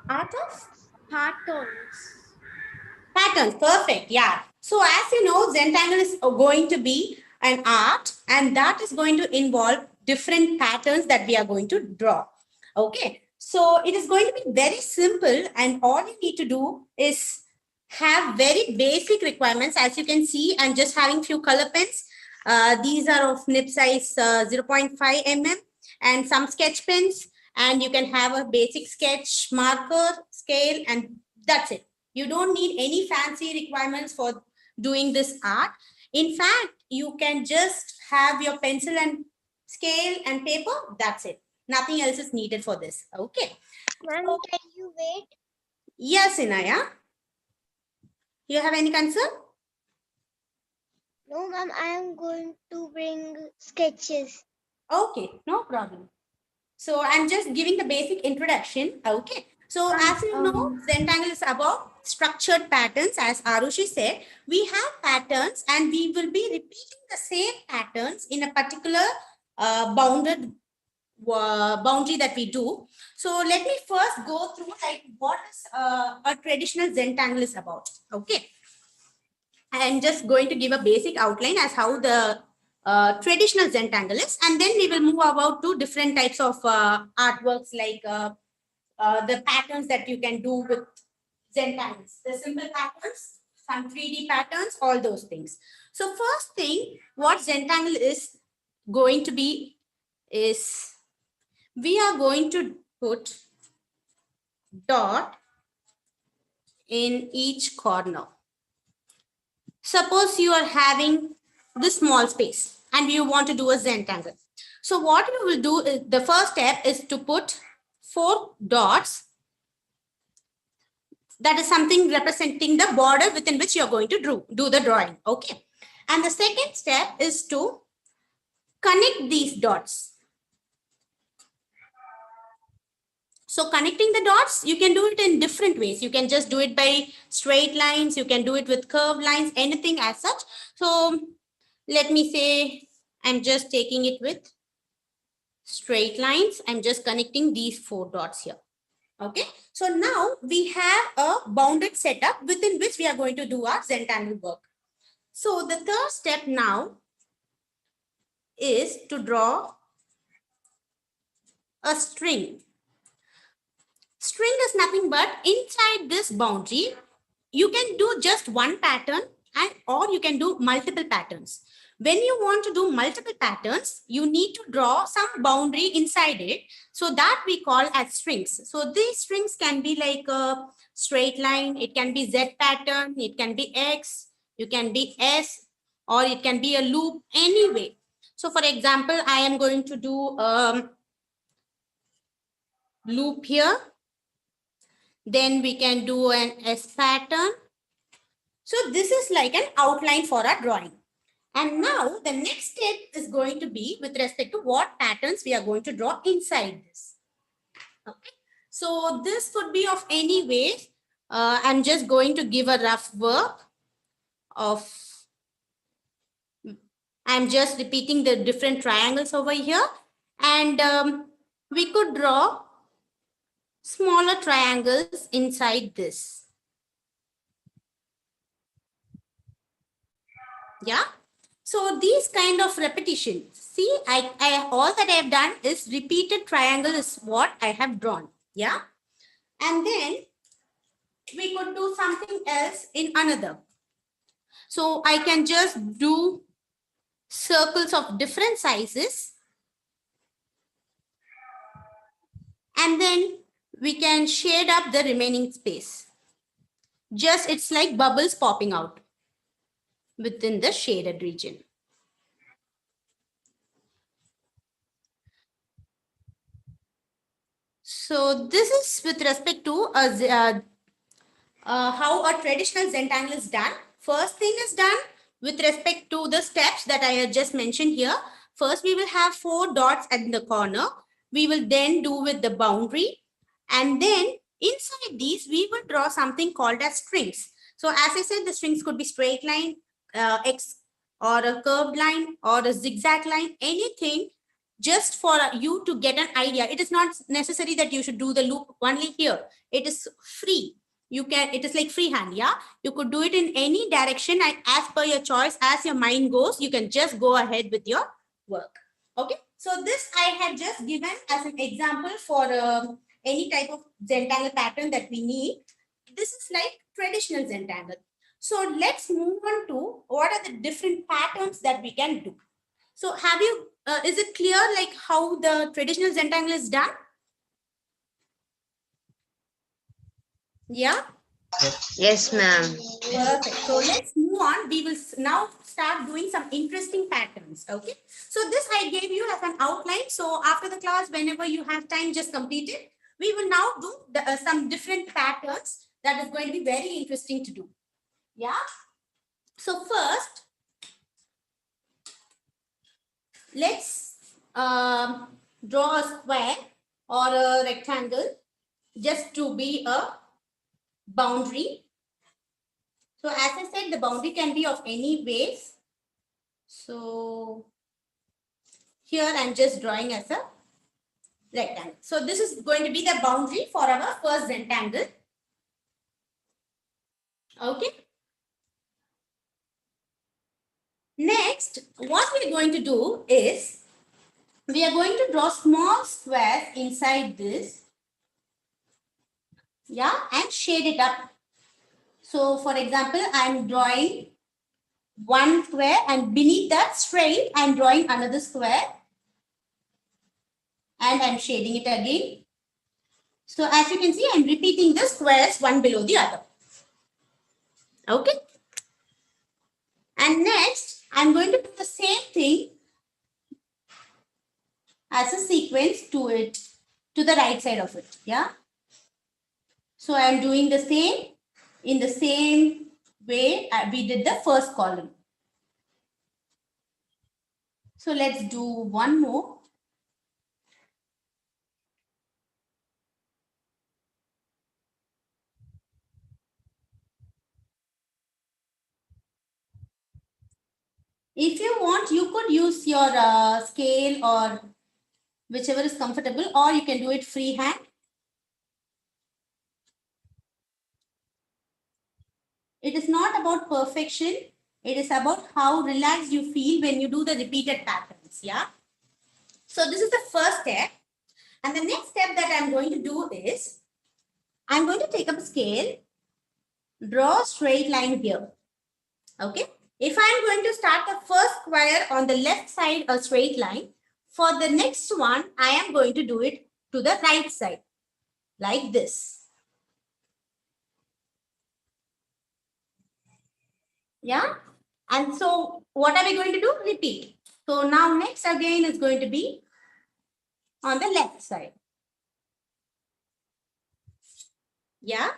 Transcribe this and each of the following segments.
Art of Patterns. patterns. Perfect. Yeah. So as you know, Zentangle is going to be an art, and that is going to involve different patterns that we are going to draw. Okay. So it is going to be very simple, and all you need to do is have very basic requirements. As you can see, I'm just having few color pens. These are of nib size 0.5 mm, and some sketch pens, and you can have a basic sketch marker, scale, and that's it. You don't need any fancy requirements for doing this art. In fact, you can just have your pencil and scale and paper. That's it. Nothing else is needed for this. Okay. Ma'am, So, can you wait? yes, Inaya. You have any concern? No, ma'am, I am going to bring sketches. Okay, no problem. So I'm just giving the basic introduction. Okay. So Ma'am, as you know, Zentangle is about structured patterns. As Arushi said, we have patterns and we will be repeating the same patterns in a particular bounded boundary that we do. So let me first go through like what is a traditional Zentangle is about. Okay. I'm just going to give a basic outline as how the traditional Zentangle is, and then we will move about to different types of artworks like the patterns that you can do with Zentangles, the simple patterns, some 3D patterns, all those things. So first thing, what Zentangle is going to be is we are going to put dot in each corner. Suppose you are having this small space and you want to do a Zentangle. So what you will do is the first step is to put 4 dots. That is something representing the border within which you're going to do the drawing. Okay. And the second step is to connect these dots. So connecting the dots, you can do it in different ways. You can just do it by straight lines. You can do it with curved lines, anything as such. So let me say I'm just taking it with straight lines. I'm just connecting these 4 dots here. Okay. So now we have a bounded setup within which we are going to do our Zentangle work. So the third step now is to draw a string. String is nothing but inside this boundary, you can do just one pattern and or you can do multiple patterns. When you want to do multiple patterns, you need to draw some boundary inside it. So that we call as strings. So these strings can be like a straight line. It can be Z pattern. It can be X. You can be S, or it can be a loop anyway. So for example, I am going to do loop here. Then we can do an S pattern. So this is like an outline for our drawing. And now the next step is going to be with respect to what patterns we are going to draw inside this. Okay. So this could be of any way. I'm just going to give a rough work of, I'm just repeating the different triangles over here. And we could draw smaller triangles inside this. Yeah. So these kind of repetition. See, I all that I have done is repeated triangle is what I have drawn. Yeah. And then we could do something else in another. So I can just do circles of different sizes. And then we can shade up the remaining space. Just it's like bubbles popping out within the shaded region. So this is with respect to how a traditional Zentangle is done. First thing is done with respect to the steps that I have just mentioned here. First, we will have 4 dots at the corner. We will then do with the boundary. And then inside these, we will draw something called as strings. So as I said, the strings could be straight line, X, or a curved line, or a zigzag line, anything just for you to get an idea. It is not necessary that you should do the loop only here. It is free. You can, it is like freehand. Yeah, you could do it in any direction and as per your choice, as your mind goes, you can just go ahead with your work. Okay, so this I have just given as an example for any type of Zentangle pattern that we need. This is like traditional Zentangle. So let's move on to what are the different patterns that we can do. So have you, is it clear like how the traditional Zentangle is done? Yeah? Yes, ma'am. Perfect. So let's move on. We will now start doing some interesting patterns. Okay. So this I gave you as an outline. So after the class, whenever you have time, just complete it. We will now do some different patterns that is going to be very interesting to do. Yeah. So first, let's draw a square or a rectangle just to be a boundary. So as I said, the boundary can be of any base. So here I'm just drawing as a rectangle. So this is going to be the boundary for our first rectangle. Okay. Next, what we are going to do is we are going to draw small squares inside this. Yeah, and shade it up. So for example, I'm drawing one square and beneath that straight, I'm drawing another square and I'm shading it again. So as you can see, I'm repeating the squares one below the other. Okay. And next, I'm going to do the same thing as a sequence to it, to the right side of it. Yeah. So I'm doing the same in the same way we did the first column. So let's do one more. If you want, you could use your scale or whichever is comfortable, or you can do it freehand. It is not about perfection. It is about how relaxed you feel when you do the repeated patterns. Yeah. So this is the first step. And the next step that I'm going to do is I'm going to take up a scale, draw a straight line here. Okay. If I'm going to start the first square on the left side, a straight line, for the next one, I am going to do it to the right side, like this. Yeah. And so what are we going to do? Repeat. So now next again is going to be on the left side. Yeah.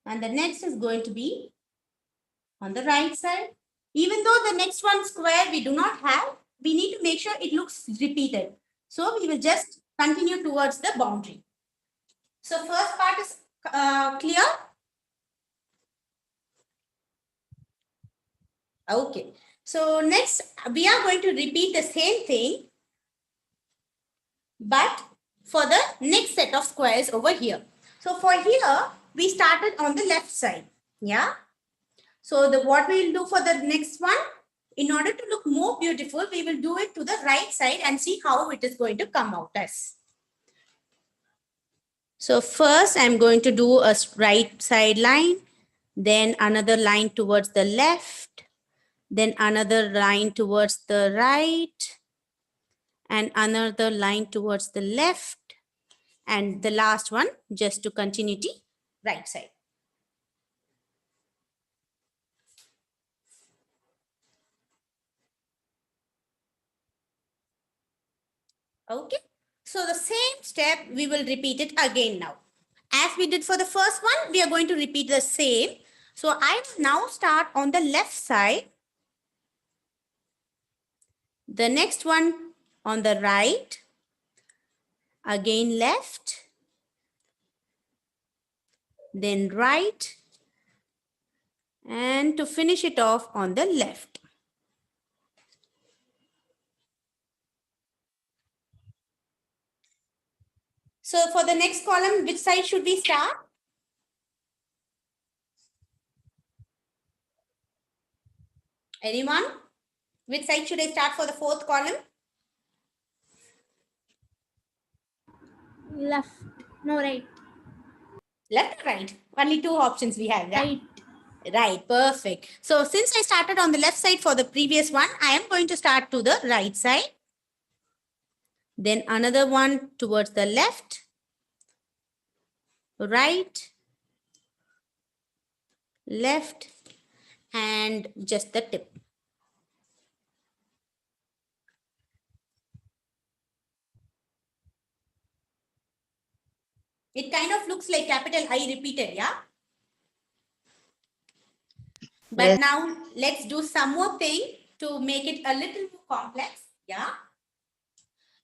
And the next is going to be on the right side. Even though the next one square we do not have, we need to make sure it looks repeated. So we will just continue towards the boundary. So first part is clear? Okay. So next we are going to repeat the same thing, but for the next set of squares over here. So for here, we started on the left side. Yeah. So what we will do for the next one, in order to look more beautiful, we will do it to the right side and see how it is going to come out as. So first I'm going to do a right side line, then another line towards the left, then another line towards the right, and another line towards the left, and the last one just to continuity right side. Okay. So the same step, we will repeat it again now. As we did for the first one, we are going to repeat the same. So I will now start on the left side. The next one on the right. Again left. Then right. And to finish it off on the left. So for the next column, which side should we start? Anyone? Which side should I start for the fourth column? Left. No, right. Left or right? Only two options we have. Yeah? Right. Right, perfect. So since I started on the left side for the previous one, I am going to start to the right side. Then another one towards the left, right, left, and just the tip. It kind of looks like capital I repeated, yeah? But Yes. now let's do some more thing to make it a little more complex, yeah?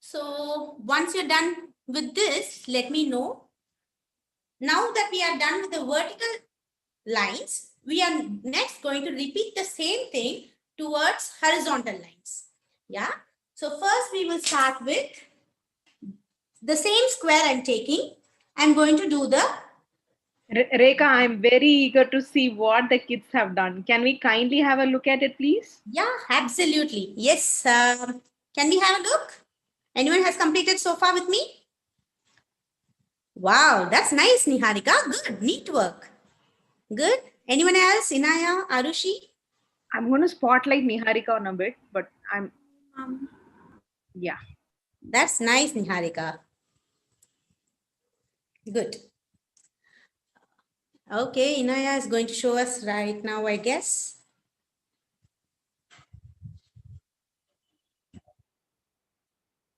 So once you're done with this, let me know. Now that we are done with the vertical lines, we are next going to repeat the same thing towards horizontal lines. Yeah. So first we will start with the same square I'm taking. I'm going to do the, Rekha, I'm very eager to see what the kids have done. Can we kindly have a look at it, please? yeah, absolutely. Yes. Can we have a look? Anyone has completed so far with me? Wow, that's nice, Niharika. Good, neat work. Good. Anyone else? Inaya, Arushi? I'm going to spotlight Niharika on a bit, but yeah. That's nice, Niharika. Good. Okay, Inaya is going to show us right now, I guess.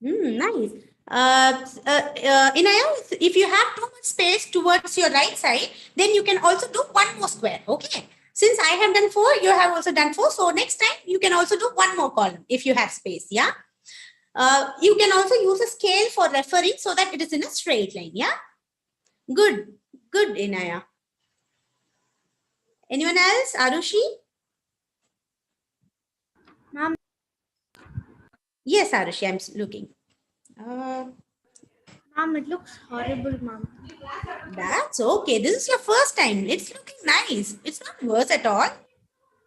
Nice. Inaya, if you have too much space towards your right side, then you can also do one more square. Okay. Since I have done 4, you have also done 4. So next time you can also do one more column if you have space. Yeah. You can also use a scale for referring so that it is in a straight line. Yeah. Good. Good, Inaya. Anyone else? Arushi? Ma'am. Yes, Arushi, I'm looking. Ma'am, it looks horrible, ma'am. That's okay. This is your first time. It's looking nice. It's not worse at all.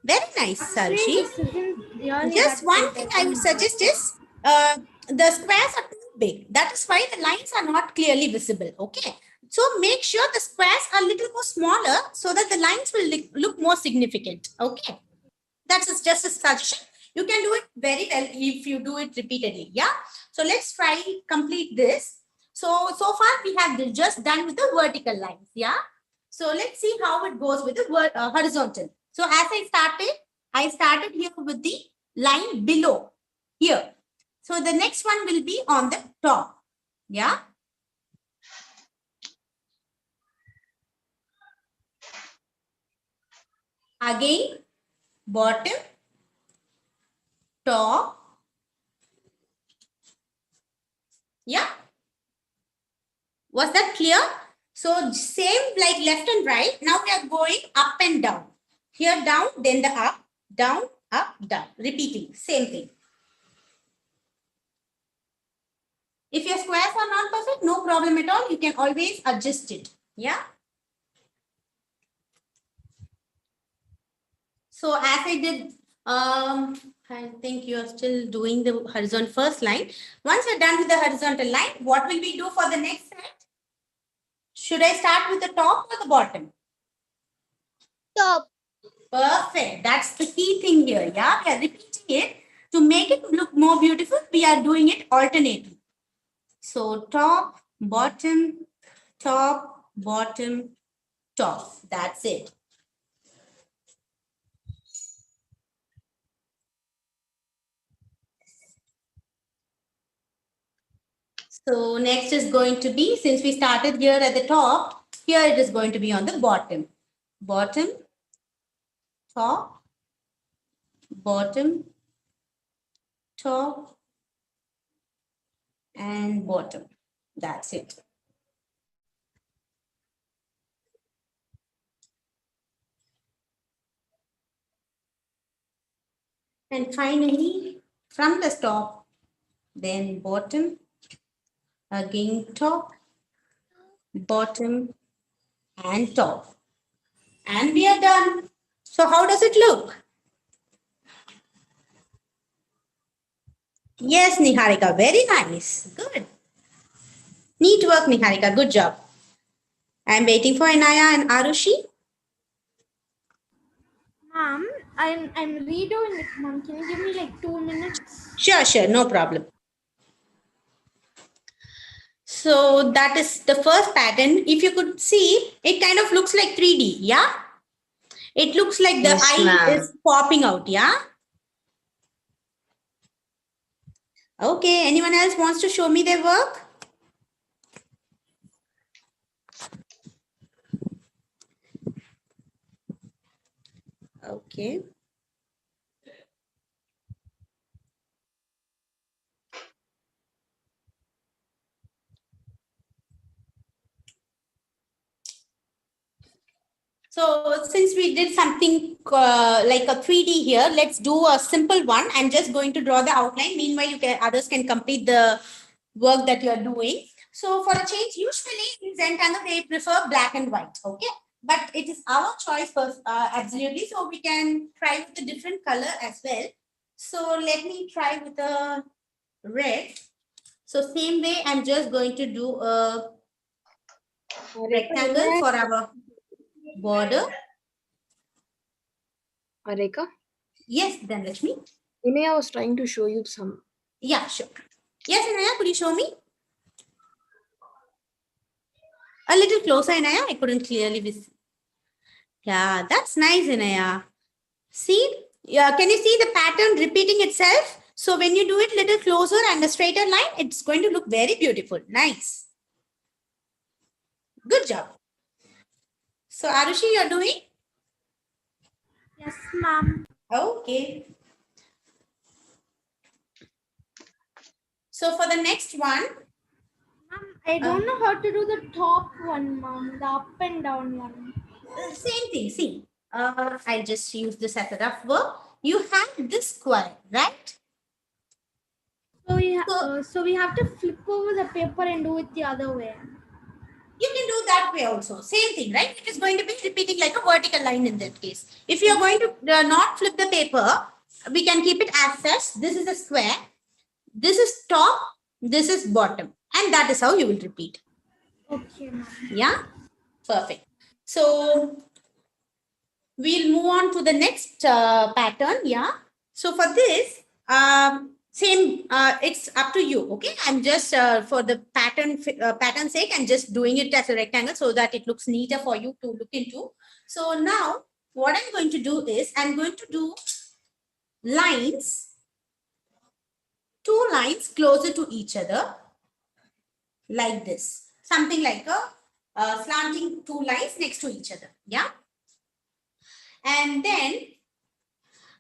Very nice, Arushi. This isn't really Just that one good. thing I would suggest is the squares are too big. That is why the lines are not clearly visible. Okay. So make sure the squares are a little more smaller so that the lines will look more significant. Okay. That's just a suggestion. You can do it very well if you do it repeatedly. Yeah. So let's try complete this. So far we have just done with the vertical lines. Yeah. So let's see how it goes with the horizontal. So as I started here with the line below here. So the next one will be on the top. Yeah. Again, bottom, top. Yeah. Was that clear? So same like left and right. Now we are going up and down. Here down, then the up, down, repeating, same thing. If your squares are not perfect, no problem at all. You can always adjust it. Yeah. So as I did, I think you are still doing the horizontal first line. Once you're done with the horizontal line, what will we do for the next side? Should I start with the top or the bottom? Top. Perfect. That's the key thing here. Yeah, we are repeating it. To make it look more beautiful, we are doing it alternately. So top, bottom, top, bottom, top. That's it. So next is going to be, since we started here at the top, here it is going to be on the bottom. Bottom, top, bottom, top, and bottom. That's it. And finally, from the top, then bottom, again top, bottom, and top. And we are done. So how does it look? Yes, Niharika, very nice. Good. Neat work, Niharika. Good job. I'm waiting for Anaya and Arushi. Mom, I'm redoing it, Mom. Can you give me like 2 minutes? Sure, no problem. So that is the first pattern. If you could see, it kind of looks like 3D, yeah? It looks like the Yes, eye ma'am. is popping out, yeah? Okay, anyone else wants to show me their work? Okay. So since we did something like a 3D here, let's do a simple one. I'm just going to draw the outline. Meanwhile, others can complete the work that you are doing. So for a change, usually in Zentangle, they prefer black and white. Okay. But it is our choice absolutely. So we can try with a different color as well. So let me try with a red. So same way, I'm just going to do a rectangle for our border. Areka, Yes, then Lakshmi. Inaya was trying to show you some. Yeah, sure. Yes, Anaya, could you show me? A little closer, Anaya. I couldn't clearly see. Yeah, that's nice, Anaya. See? Yeah, can you see the pattern repeating itself? So when you do it little closer and a straighter line, it's going to look very beautiful. Nice. Good job. So Arushi, you're doing? Yes, Mom. Okay. So for the next one, Mom, I don't know how to do the top one, Mom. The up and down one. same thing. See, I'll just use this as a rough work. You have this square, right? So we have to flip over the paper and do it the other way. You can do that way also. Same thing, right? It is going to be repeating like a vertical line in that case. If you are going to not flip the paper, we can keep it as such. This is a square. This is top. This is bottom. And that is how you will repeat. Okay, Mom. Yeah? Perfect. So, we'll move on to the next pattern. Yeah? So, for this, same, it's up to you. Okay, I'm just for the pattern sake, I'm just doing it as a rectangle so that it looks neater for you to look into. So now what I'm going to do is I'm going to do lines, 2 lines closer to each other like this, something like a slanting 2 lines next to each other. Yeah, and then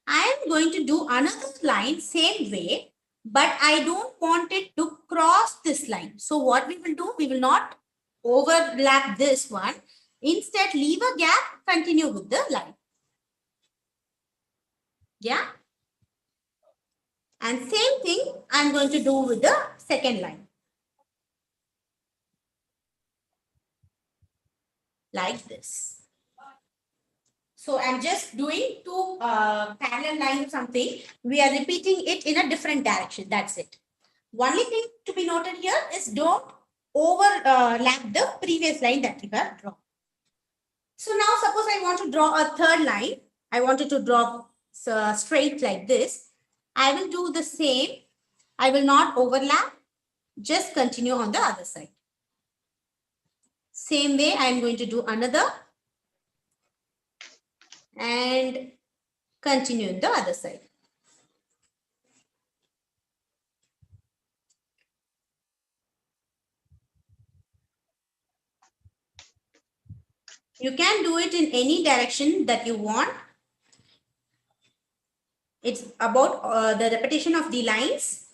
I am going to do another line same way, but I don't want it to cross this line. So what we will do, we will not overlap this one. Instead, leave a gap, continue with the line. Yeah. And same thing I'm going to do with the second line. Like this. So I'm just doing 2 parallel lines or something. We are repeating it in a different direction. That's it. Only thing to be noted here is don't overlap the previous line that you have drawn. So now suppose I want to draw a third line. I wanted to draw straight like this. I will do the same. I will not overlap. Just continue on the other side. Same way I am going to do another. And continue on the other side. You can do it in any direction that you want. It's about the repetition of the lines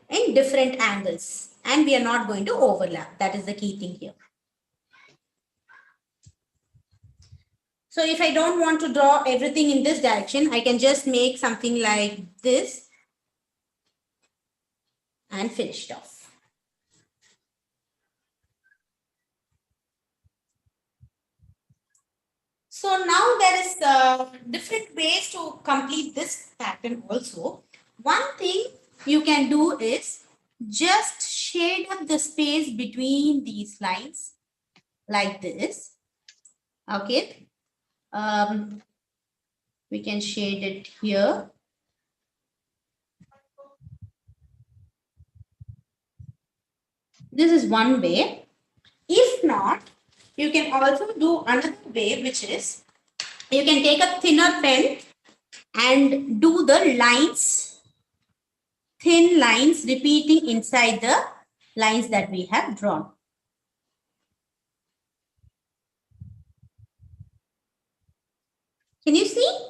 in different angles. And we are not going to overlap. That is the key thing here. So if I don't want to draw everything in this direction, I can just make something like this and finish it off. So now there is different ways to complete this pattern also. One thing you can do is just shade up the space between these lines like this. Okay. We can shade it here. This is one way. If not, you can also do another way, which is you can take a thinner pen and do the lines, thin lines repeating inside the lines that we have drawn. Can you see?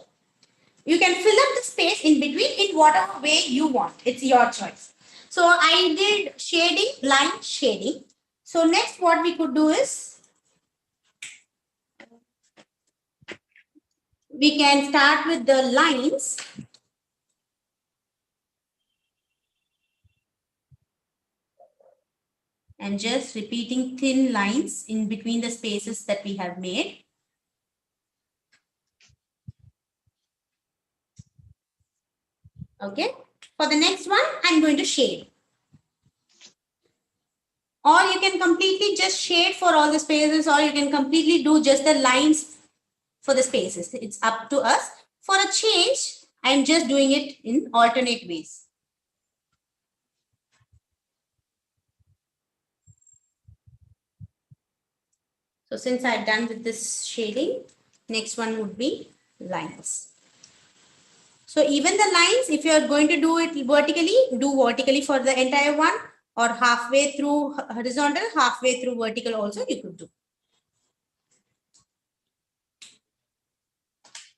You can fill up the space in between in whatever way you want. It's your choice. So I did shading, line shading. So next what we could do is we can start with the lines. And just repeating thin lines in between the spaces that we have made. Okay. For the next one, I'm going to shade. Or you can completely just shade for all the spaces, or you can completely do just the lines for the spaces. It's up to us. For a change, I'm just doing it in alternate ways. So since I've done with this shading, next one would be lines. So even the lines, if you are going to do it vertically, do vertically for the entire one, or halfway through horizontal, halfway through vertical also you could do.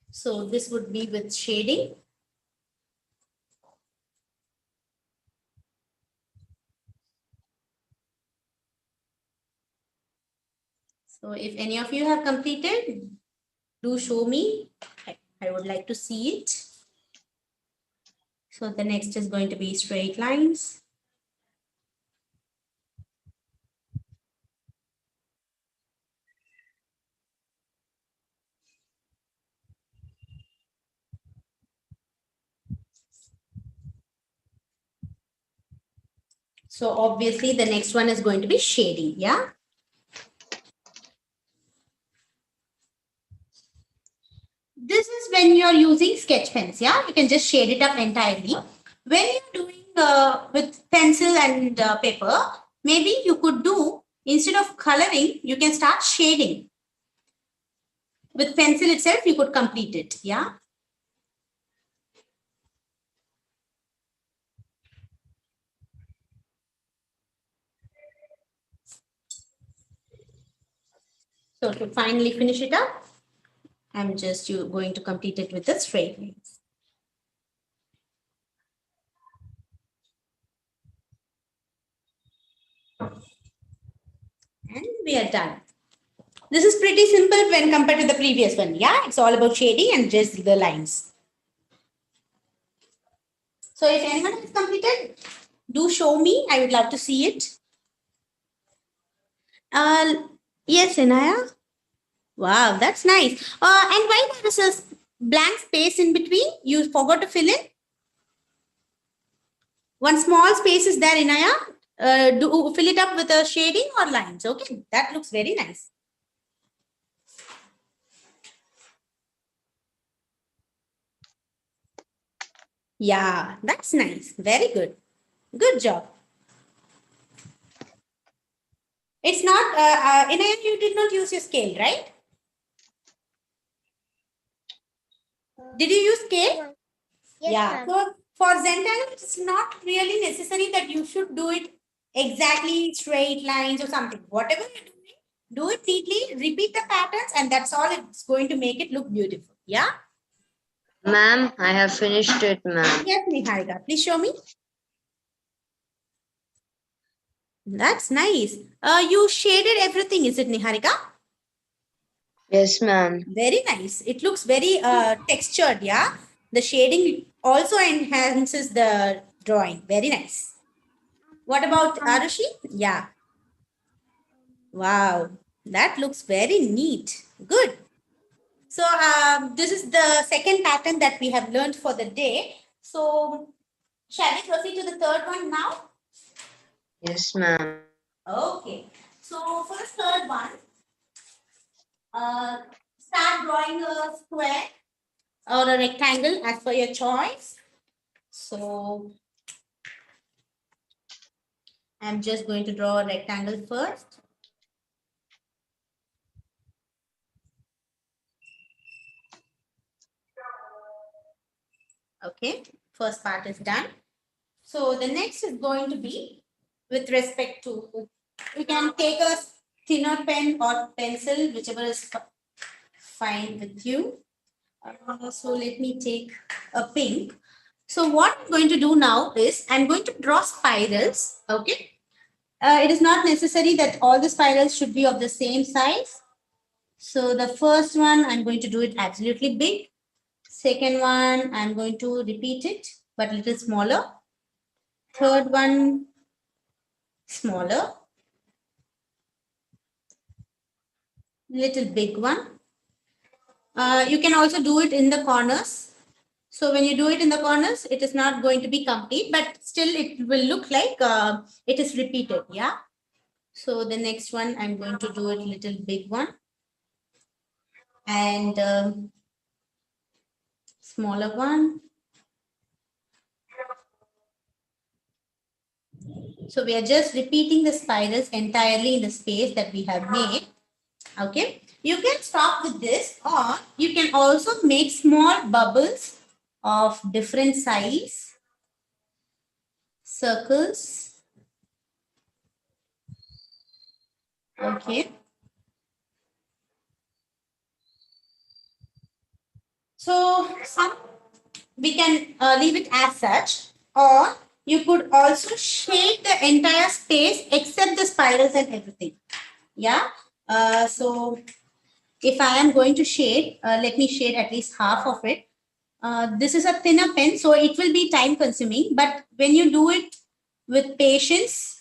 So this would be with shading. So if any of you have completed, do show me. I would like to see it. So the next is going to be straight lines. So obviously the next one is going to be shading, yeah? This is when you're using sketch pens, yeah? You can just shade it up entirely. When you're doing with pencil and paper, maybe you could do, instead of coloring, you can start shading. With pencil itself, you could complete it, yeah? So to finally finish it up, I'm just going to complete it with the straight lines. And we are done. This is pretty simple when compared to the previous one. Yeah, it's all about shading and just the lines. So if anyone has completed, do show me. I would love to see it. Yes, Inaya. Wow, that's nice. And why there is a blank space in between? You forgot to fill in? One small space is there, Inaya. Do fill it up with a shading or lines. Okay, that looks very nice. Yeah, that's nice. Very good. Good job. It's not, Inaya, you did not use your scale, right? Did you use scale? Yes, Yeah. ma'am. So for Zentangle, it's not really necessary that you should do it exactly straight lines or something. Whatever you're doing, do it neatly, repeat the patterns, and that's all it's going to make it look beautiful. Yeah? Ma'am, I have finished it, ma'am. Yes, Niharika. Please show me. That's nice. You shaded everything, is it, Niharika? Yes, ma'am. Very nice. It looks very textured, yeah? The shading also enhances the drawing. Very nice. What about Arushi? Yeah. Wow. That looks very neat. Good. So this is the second pattern that we have learned for the day. So shall we proceed to the third one now? Yes, ma'am. Okay. So for the third one, start drawing a square or a rectangle as per your choice. So I'm just going to draw a rectangle first. Okay, first part is done. So the next is going to be with respect to, you can take a thinner pen or pencil, whichever is fine with you. So let me take a pink. So what I'm going to do now is I'm going to draw spirals. Okay. It is not necessary that all the spirals should be of the same size. So the first one, I'm going to do it absolutely big. Second one, I'm going to repeat it, but a little smaller. Third one, smaller. Little big one. You can also do it in the corners. So when you do it in the corners, it is not going to be complete, but still it will look like it is repeated. Yeah. So the next one, I'm going to do it little big one. And smaller one. So we are just repeating the spirals entirely in the space that we have made. Okay. You can stop with this, or you can also make small bubbles of different size, circles. Okay. So some we can leave it as such, or you could also shade the entire space except the spirals and everything. Yeah. So if I am going to shade, let me shade at least half of it. This is a thinner pen, so it will be time consuming. But when you do it with patience,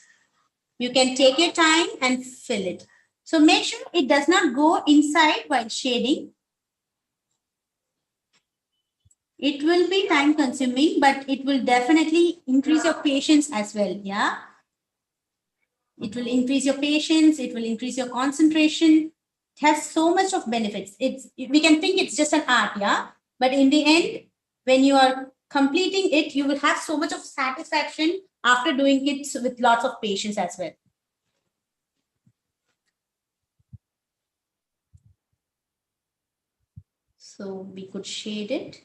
you can take your time and fill it. So make sure it does not go inside while shading. It will be time consuming, but it will definitely increase your patience as well. Yeah. It will increase your patience. It will increase your concentration. It has so much of benefits. We can think it's just an art. Yeah. But in the end, when you are completing it, you will have so much of satisfaction after doing it with lots of patience as well. So we could shade it.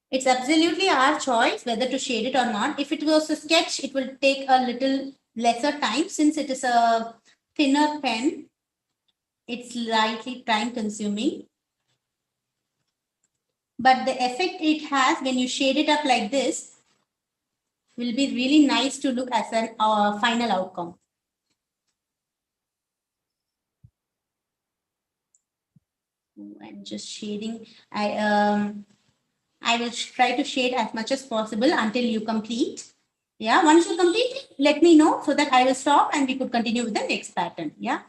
It's absolutely our choice whether to shade it or not. If it was a sketch, it will take a little lesser time since it is a thinner pen. It's slightly time consuming. But the effect it has when you shade it up like this will be really nice to look as an final outcome. I'm just shading. I will try to shade as much as possible until you complete. Yeah, once you complete, let me know so that I will stop and we could continue with the next pattern. Yeah.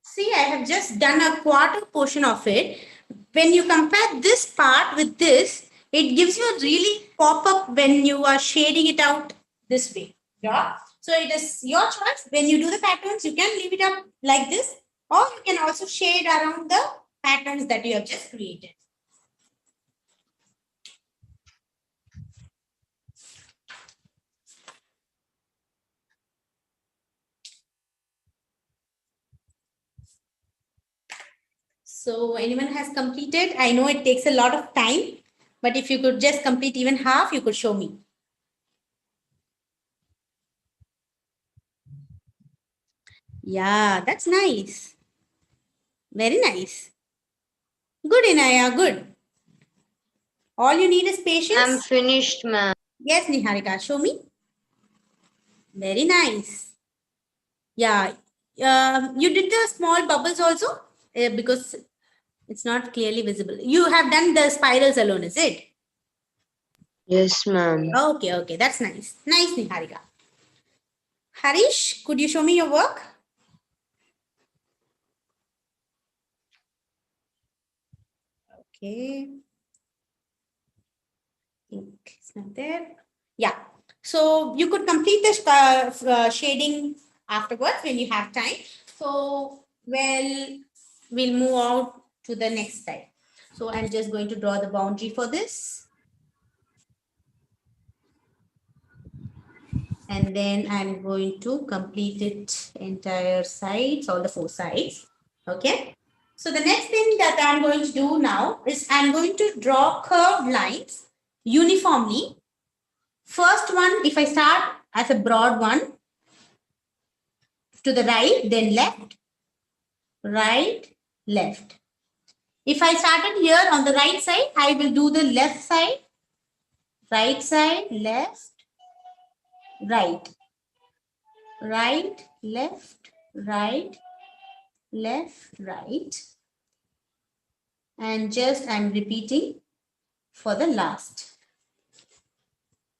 See, I have just done a quarter portion of it. When you compare this part with this, it gives you a really pop-up when you are shading it out this way. Yeah. So it is your choice. When you do the patterns, you can leave it up like this, or you can also shade around the patterns that you have just created. So anyone has completed? I know it takes a lot of time, but if you could just complete even half, you could show me. Yeah, that's nice. Very nice. Good, Inaya, good. All you need is I'm patience. finished, ma'am. Yes, Niharika, show me. Very nice. Yeah. You did the small bubbles also because it's not clearly visible. You have done the spirals alone, is it? Yes, ma'am. Okay, okay. That's nice. Nice, Niharika. Harish, could you show me your work? Okay. Think it's not there. Yeah. So you could complete this shading afterwards when you have time. So, well, we'll move on to the next slide. So I'm just going to draw the boundary for this. And then I'm going to complete it entire sides, all the 4 sides. Okay. So the next thing that I'm going to do now is I'm going to draw curved lines uniformly. First one, if I start as a broad one, to the right, then left, right, left. If I started here on the right side, I will do the left side, left, right, right, left, right, left, right. And just I'm repeating for the last.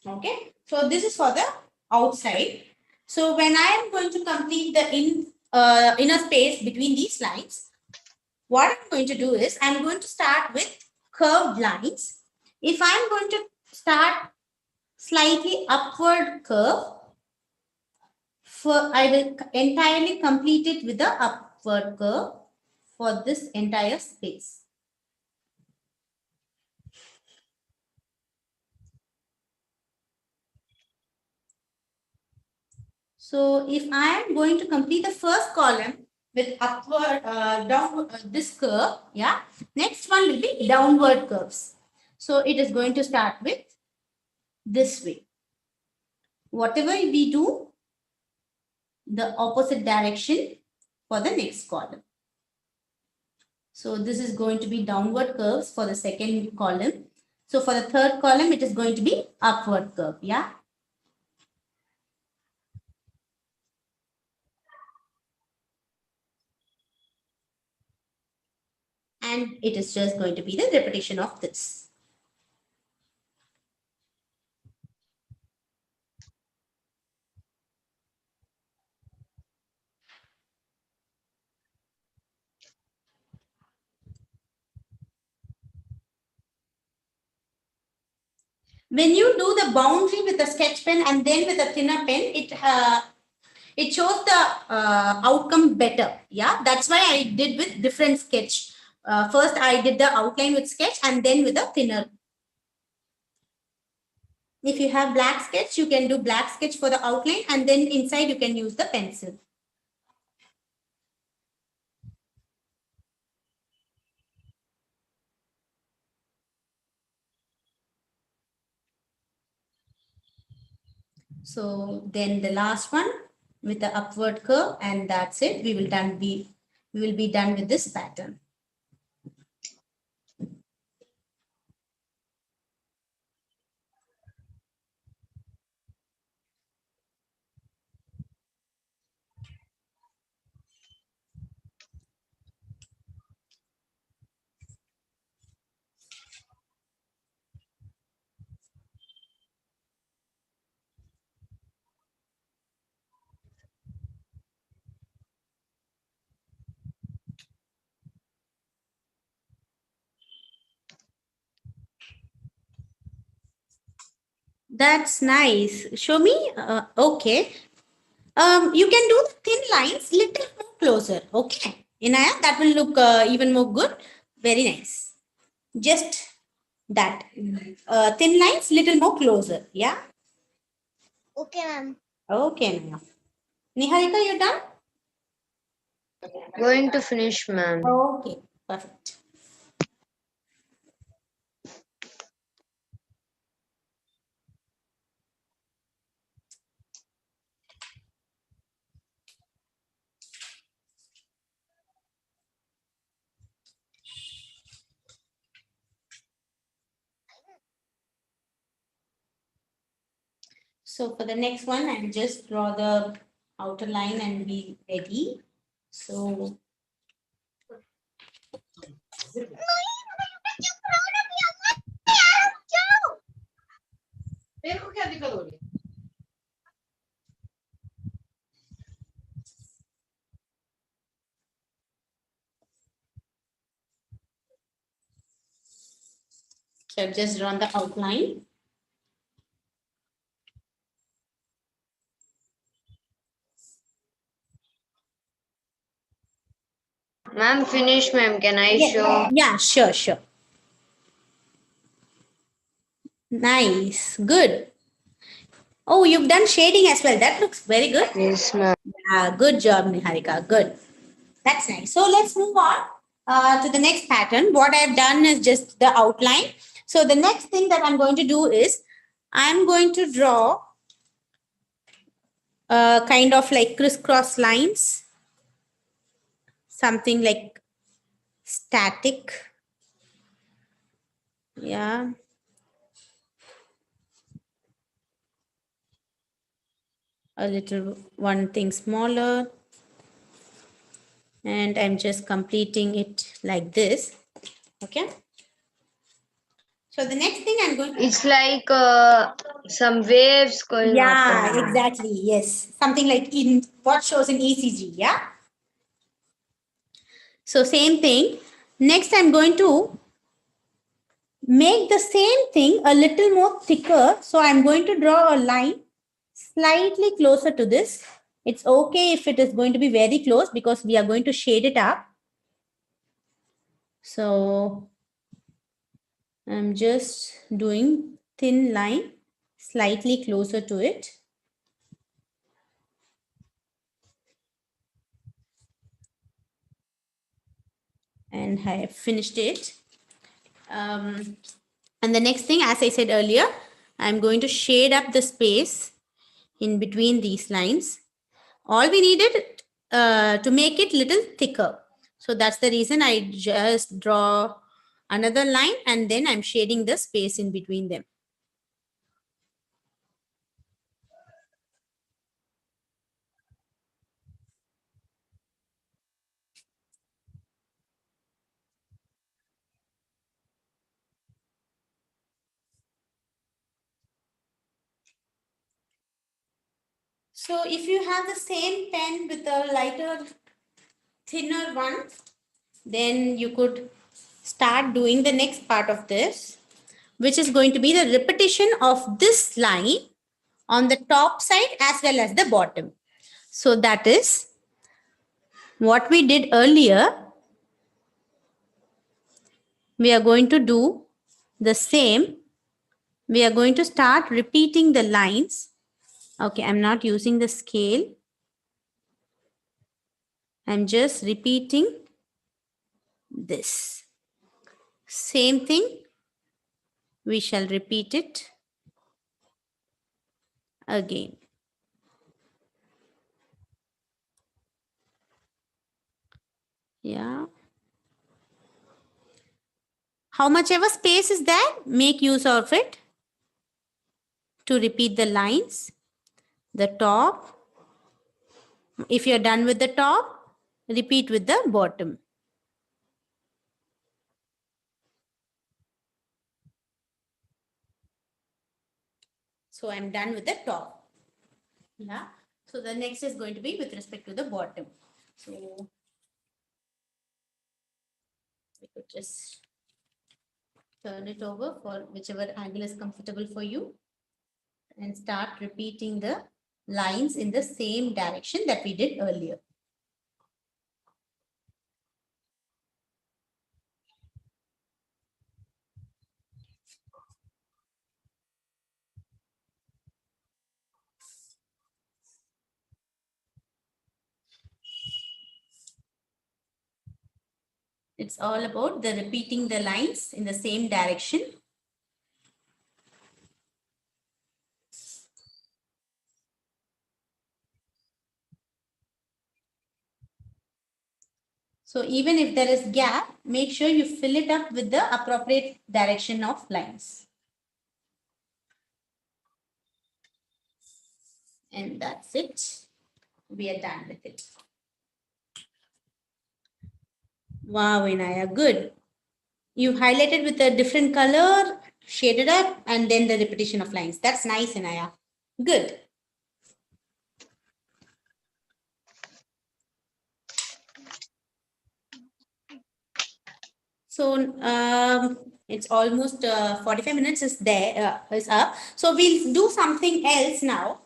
Okay. So this is for the outside. So when I am going to complete the inner space between these lines, what I'm going to do is I'm going to start with curved lines. If I'm going to start slightly upward curve, I will entirely complete it with the upward curve for this entire space. So if I am going to complete the first column with upward, downward, this curve, yeah, next one will be downward curves. So it is going to start with this way. Whatever we do, the opposite direction for the next column. So this is going to be downward curves for the second column. So for the third column, it is going to be upward curve, yeah. And it is just going to be the repetition of this. When you do the boundary with the sketch pen and then with a thinner pen, it shows the outcome better. Yeah, that's why I did with different sketch. First, I did the outline with sketch and then with a thinner. If you have black sketch, you can do black sketch for the outline and then inside you can use the pencil. So then the last one with the upward curve, and that's it. We will be done with this pattern. That's nice. Show me. Okay. You can do the thin lines little more closer. Okay. Inaya, that will look even more good. Very nice. Just that. Thin lines little more closer. Yeah. Okay, ma'am. Okay, Inaya. Niharika, you done? Going to finish, ma'am. Okay. Perfect. So for the next one, I'll just draw the outer line and be ready. So I've just drawn the outline. Ma'am, finish, ma'am. Can I Yes. show? Yeah, sure. Nice, good. Oh, you've done shading as well. That looks very good. Yes, ma'am. Good job, Niharika. Good. That's nice. So let's move on to the next pattern. What I've done is just the outline. So the next thing that I'm going to do is I'm going to draw kind of like crisscross lines, something like static. Yeah. A little one thing smaller. And I'm just completing it like this. Okay. So the next thing I'm going to... It's like some waves going up and Yeah, down. exactly. Yes. Something like in what shows in ECG. Yeah. So same thing. Next, I'm going to make the same thing a little more thicker. So I'm going to draw a line slightly closer to this. It's okay if it is going to be very close because we are going to shade it up. So I'm just doing thin line slightly closer to it. And I have finished it. And the next thing, as I said earlier, I'm going to shade up the space in between these lines. All we needed to make it little thicker. So that's the reason I just draw another line and then I'm shading the space in between them. So if you have the same pen with a lighter, thinner one, then you could start doing the next part of this, which is going to be the repetition of this line on the top side as well as the bottom. So that is what we did earlier. We are going to do the same. We are going to start repeating the lines. Okay, I'm not using the scale. I'm just repeating this. Same thing. We shall repeat it again. Yeah. How much ever space is there, make use of it to repeat the lines. The top. If you're done with the top, repeat with the bottom. So I'm done with the top. Yeah. So the next is going to be with respect to the bottom. So we could just turn it over for whichever angle is comfortable for you and start repeating the lines in the same direction that we did earlier. It's all about the repeating the lines in the same direction. So even if there is gap, make sure you fill it up with the appropriate direction of lines. And that's it. We are done with it. Wow, Inaya, good. You highlighted with a different color, shaded up, and then the repetition of lines. That's nice, Inaya. Good. So it's almost 45 minutes is up. So we'll do something else now.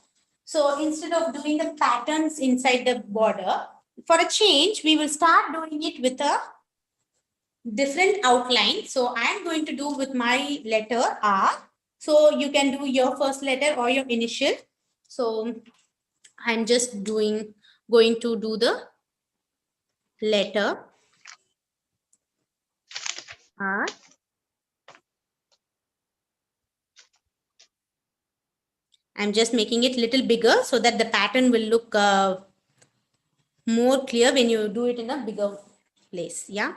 So instead of doing the patterns inside the border, for a change, we will start doing it with a different outline. So I'm going to do with my letter R. So you can do your first letter or your initial. So I'm just going to do the letter R. I'm just making it a little bigger so that the pattern will look more clear when you do it in a bigger place. Yeah.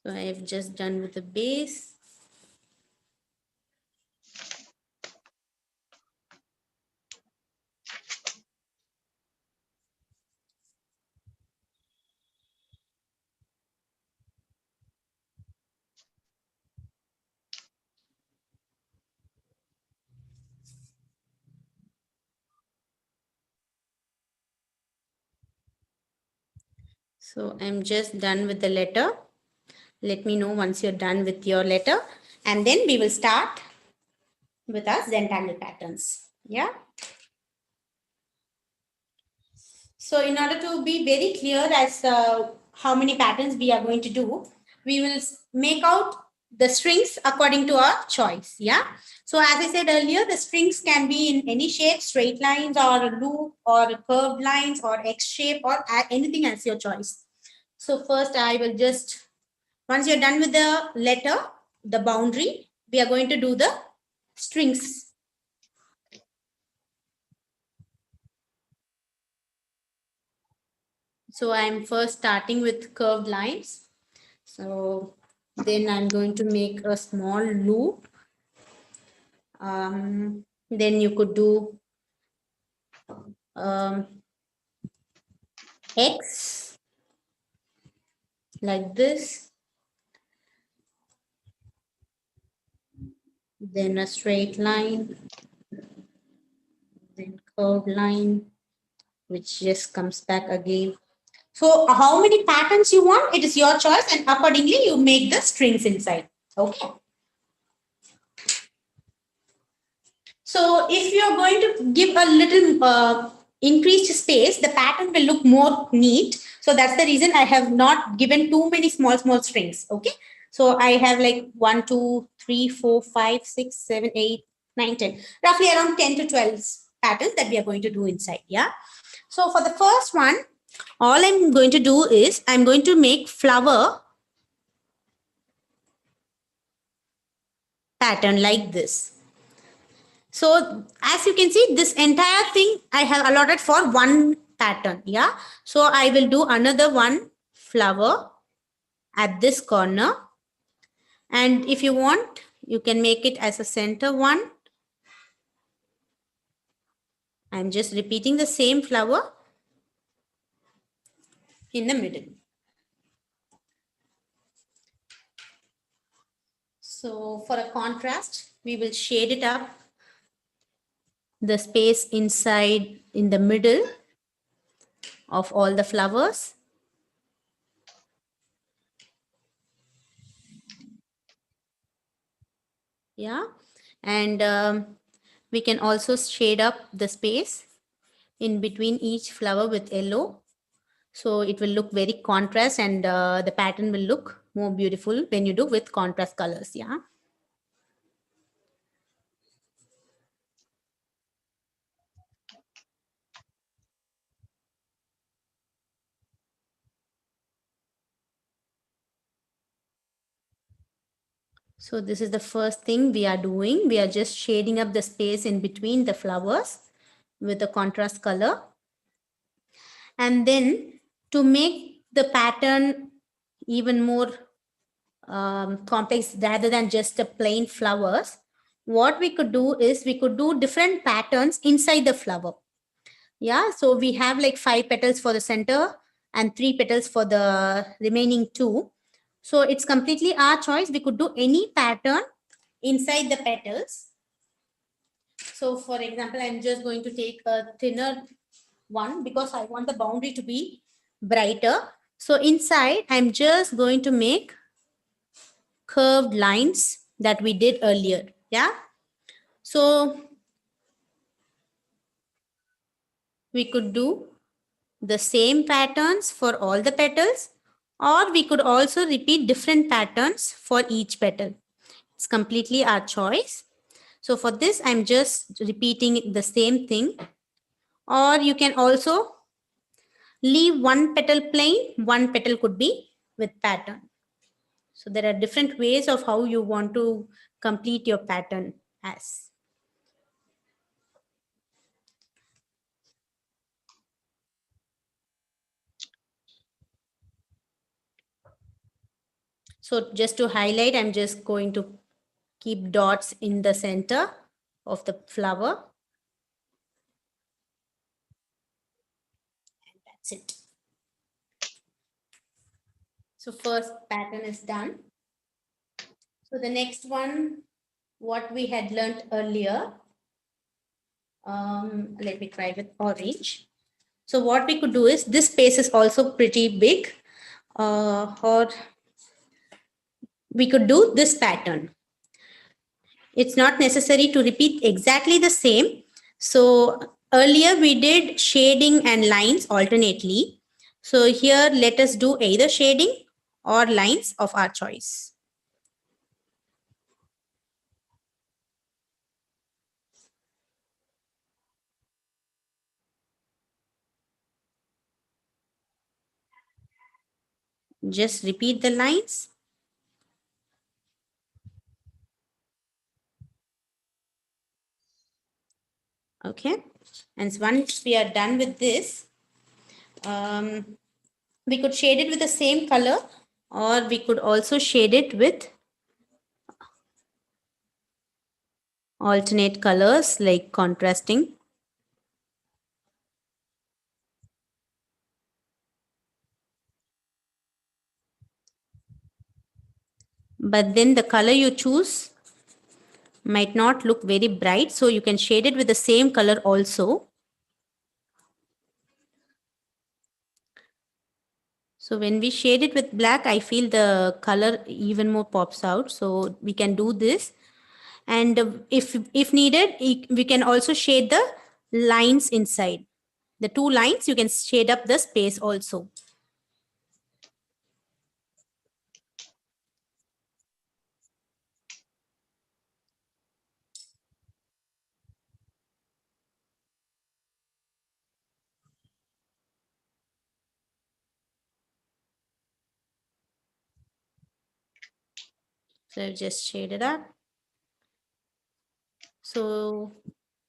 So I've just done with the base. So I'm just done with the letter. Let me know once you're done with your letter. And then we will start with our Zentangle patterns. Yeah. So in order to be very clear as how many patterns we are going to do, we will make out the strings according to our choice. Yeah. So as I said earlier, the strings can be in any shape, straight lines or a loop or curved lines or X shape or anything as your choice. So first I will just, once you're done with the letter, the boundary, we are going to do the strings. So I'm first starting with curved lines. So then I'm going to make a small loop. Then you could do X like this. Then a straight line. Then curved line, which just comes back again. So how many patterns you want, it is your choice, and accordingly you make the strings inside. Okay. So if you're going to give a little increased space, the pattern will look more neat. So that's the reason I have not given too many small strings. Okay. So I have like 1, 2, 3, 4, 5, 6, 7, 8, 9, 10, roughly around 10 to 12 patterns that we are going to do inside. Yeah. So for the first one, all I'm going to do is I'm going to make flower pattern like this. So as you can see, this entire thing I have allotted for one pattern. Yeah. So I will do another one flower at this corner. And if you want, you can make it as a center one. I'm just repeating the same flower in the middle. So for a contrast, we will shade it up the space inside in the middle of all the flowers. Yeah. And we can also shade up the space in between each flower with yellow. So it will look very contrast, and the pattern will look more beautiful when you do with contrast colors. Yeah. So this is the first thing we are doing. We are just shading up the space in between the flowers with a contrast color. And then to make the pattern even more complex rather than just the plain flowers, what we could do is we could do different patterns inside the flower. Yeah, so we have like 5 petals for the center and 3 petals for the remaining 2. So it's completely our choice. We could do any pattern inside the petals. So for example, I'm just going to take a thinner one because I want the boundary to be brighter. So inside, I'm just going to make curved lines that we did earlier. Yeah. So we could do the same patterns for all the petals, or we could also repeat different patterns for each petal. It's completely our choice. So for this, I'm just repeating the same thing. Or you can also leave one petal plain, one petal could be with pattern. So there are different ways of how you want to complete your pattern as. So just to highlight, I'm just going to keep dots in the center of the flower. And that's it. So first pattern is done. So the next one, what we had learned earlier, let me try with orange. So what we could do is, this space is also pretty big, or we could do this pattern. It's not necessary to repeat exactly the same. So earlier we did shading and lines alternately. So here let us do either shading or lines of our choice. Just repeat the lines. Okay. And once we are done with this, we could shade it with the same color, or we could also shade it with alternate colors like contrasting. But then the color you choose might not look very bright, so you can shade it with the same color also. So when we shade it with black, I feel the color even more pops out. So we can do this. And if needed, we can also shade the lines inside. The 2 lines, you can shade up the space also. So I've just shaded up. So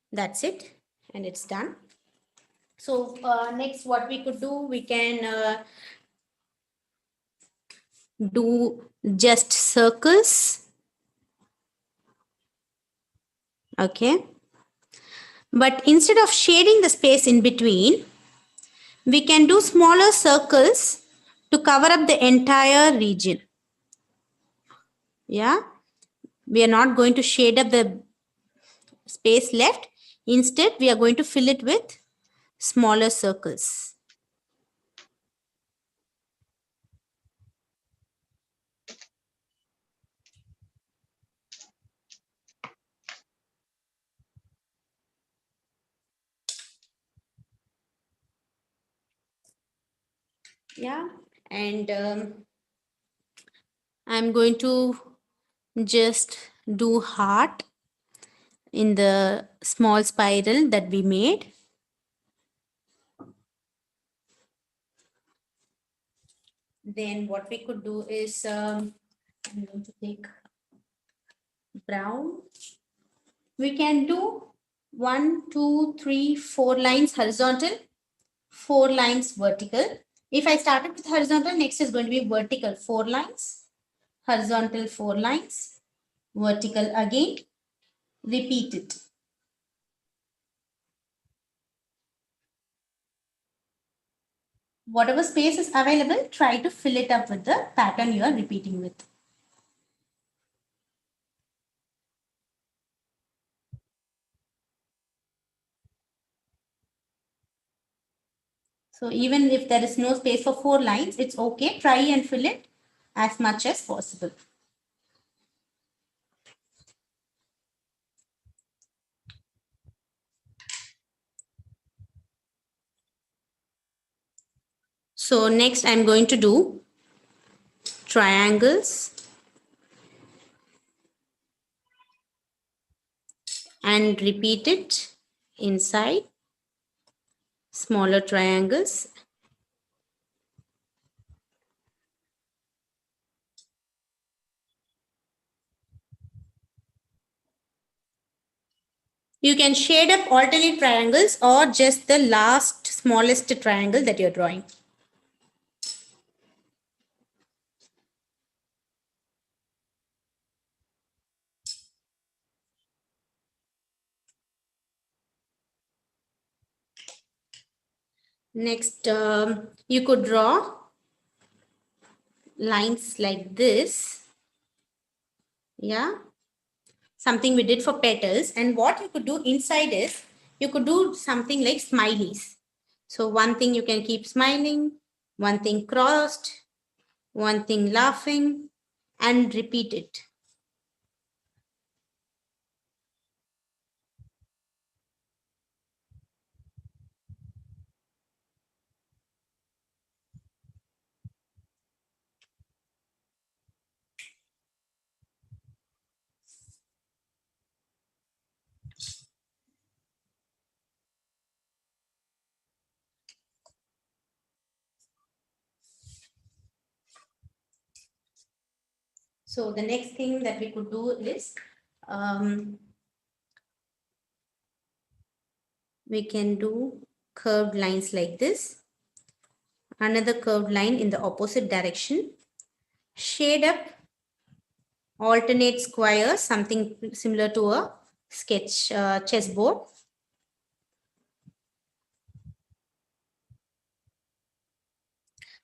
that's it, and it's done. So next, what we could do, we can do just circles. Okay. But instead of shading the space in between, we can do smaller circles to cover up the entire region. Yeah. We are not going to shade up the space left. Instead, we are going to fill it with smaller circles. Yeah. And I'm going to just do heart in the small spiral that we made. Then what we could do is, I'm going to take brown. We can do 1, 2, 3, 4 lines horizontal, 4 lines vertical. If I started with horizontal, next is going to be vertical, 4 lines. horizontal 4 lines, vertical again, repeat it. Whatever space is available, try to fill it up with the pattern you are repeating with. So even if there is no space for 4 lines, it's okay. Try and fill it as much as possible. So next I'm going to do triangles and repeat it inside smaller triangles. You can shade up alternate triangles or just the last smallest triangle that you're drawing. Next, you could draw lines like this. Yeah, something we did for petals. And what you could do inside is, you could do something like smileys. So one thing you can keep smiling, one thing crossed, one thing laughing, and repeat it. So the next thing that we could do is, we can do curved lines like this. Another curved line in the opposite direction. Shade up alternate squares, something similar to a sketch chessboard.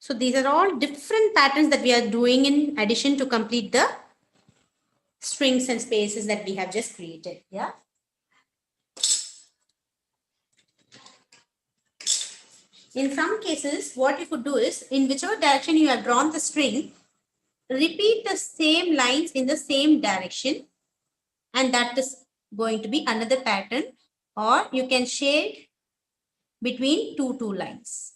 So these are all different patterns that we are doing in addition to complete the strings and spaces that we have just created. Yeah. In some cases, what you could do is, in whichever direction you have drawn the string, repeat the same lines in the same direction, and that is going to be another pattern, or you can shade between two lines.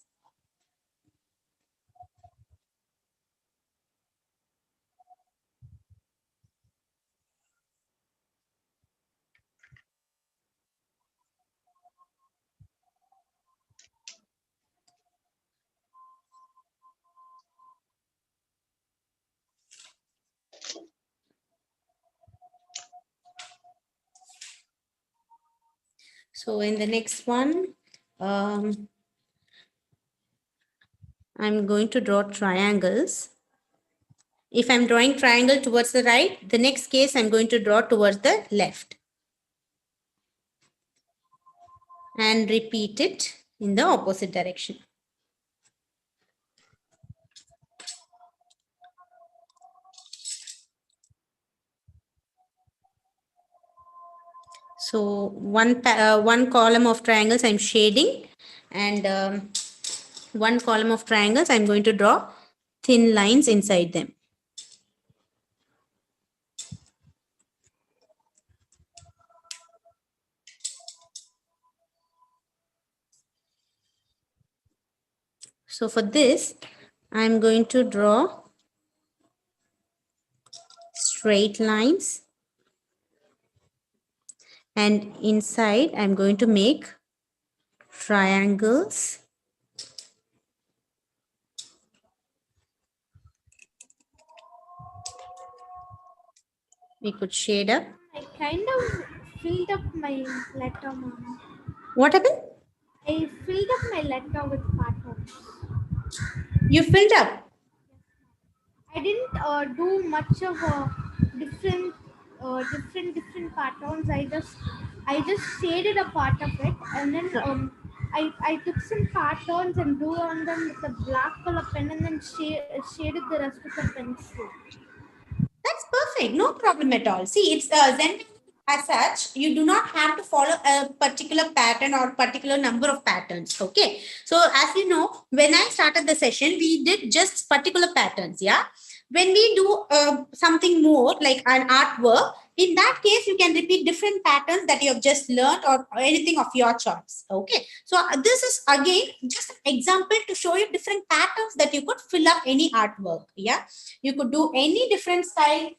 So in the next one, I'm going to draw triangles. If I'm drawing triangle towards the right, the next case I'm going to draw towards the left. And repeat it in the opposite direction. So one column of triangles I'm shading, and one column of triangles I'm going to draw thin lines inside them. So for this, I'm going to draw straight lines, and inside I'm going to make triangles. We could shade up. I kind of filled up my letter, Mom. What happened? I filled up my letter with patterns. You filled up. I didn't do much of different patterns. I just shaded a part of it, and then I took some patterns and drew on them with a black color pen, and then shaded the rest with a pencil. That's perfect. No problem at all. See, it's Zentangle as such. You do not have to follow a particular pattern or particular number of patterns. Okay. So as you know, when I started the session, we did just particular patterns. Yeah. When we do something more like an artwork, in that case, you can repeat different patterns that you have just learned or anything of your choice. Okay. So this is again just an example to show you different patterns that you could fill up any artwork. Yeah. You could do any different style.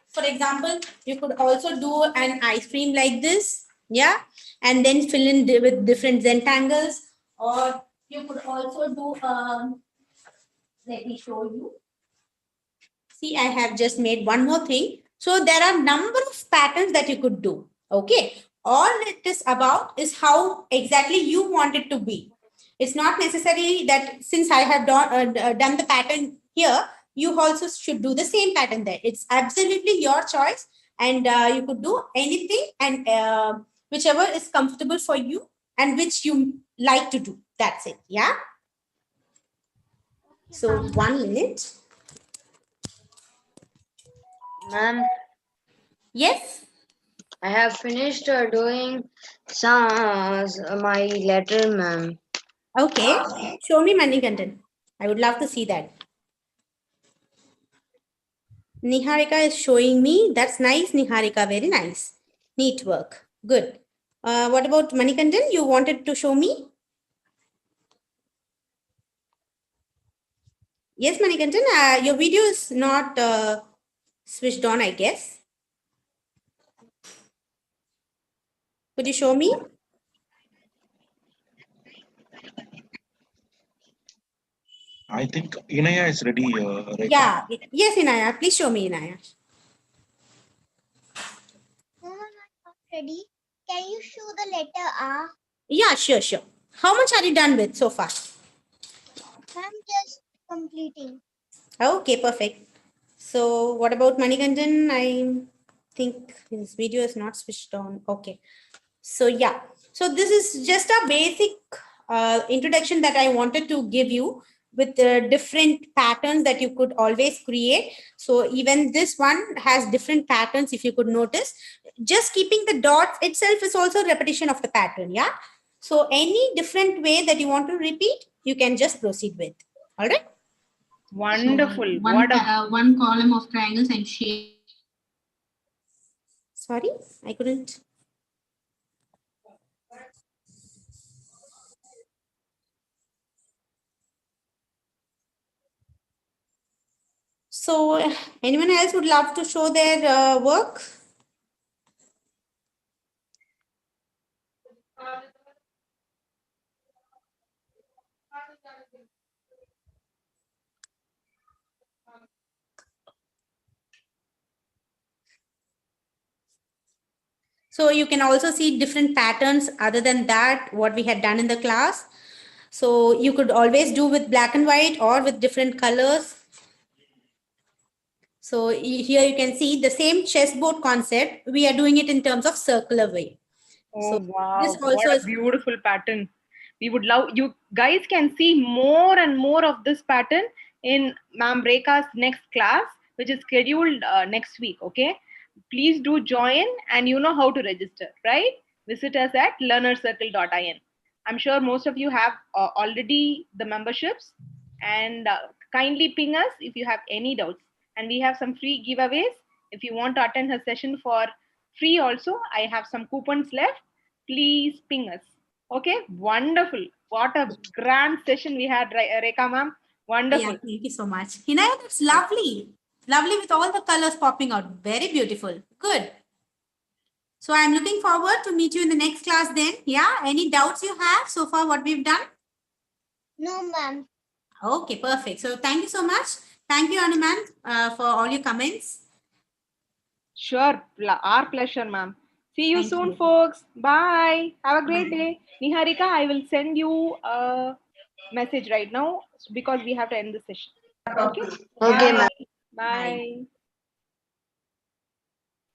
For example, you could also do an ice cream like this, yeah, and then fill in with different Zentangles, or you could also do, let me show you. See, I have just made one more thing. So there are number of patterns that you could do, okay. All it is about is how exactly you want it to be. It's not necessary that since I have done the pattern here, you also should do the same pattern there. It's absolutely your choice, and you could do anything and whichever is comfortable for you and which you like to do. That's it. Yeah. So 1 minute. Ma'am, Yes. I have finished doing some my letter, ma'am. Okay. Show me Manikandan. I would love to see that. Niharika is showing me. That's nice, Niharika. Very nice. Neat work. Good. What about Manikandan? You wanted to show me? Yes, Manikandan. Your video is not switched on, I guess. Could you show me? I think Inaya is ready, Rekha. Yeah. Yes, Inaya. Please show me, Inaya. Mom, I'm not ready. Can you show the letter R? Yeah, sure, sure. How much are you done with so far? I'm just completing. Okay, perfect. So what about Manikandan? I think his video is not switched on. Okay. So yeah, so this is just a basic introduction that I wanted to give you with the different patterns that you could always create. So even this one has different patterns, if you could notice. Just keeping the dots itself is also repetition of the pattern, yeah? So any different way that you want to repeat, you can just proceed with. All right? Wonderful. So one column of triangles and shape. Sorry, I couldn't. So anyone else would love to show their work? So you can also see different patterns other than that, what we had done in the class. So you could always do with black and white or with different colors. So here you can see the same chessboard concept. We are doing it in terms of circular way. Oh, So wow. this What also a is beautiful pattern. We would love, you guys can see more and more of this pattern in Ma'am Rekha's next class, which is scheduled next week. Okay. Please do join, and you know how to register, right? Visit us at learnercircle.in. I'm sure most of you have already the memberships, and kindly ping us if you have any doubts. And we have some free giveaways. If you want to attend her session for free also, I have some coupons left. Please ping us. Okay, wonderful. What a grand session we had, Rekha ma'am. Wonderful. yeah, thank you so much. Hinaya, that's lovely. Lovely with all the colors popping out. Very beautiful. Good. So I'm looking forward to meet you in the next class then. Yeah. Any doubts you have so far what we've done? No, ma'am. Okay, perfect. So thank you so much. Thank you, Anuman, for all your comments. Sure, our pleasure, ma'am. See you Thank soon, you. folks. Bye. Have a great Bye. day. Niharika, I will send you a message right now because we have to end the session. Okay. Okay, ma'am. Bye.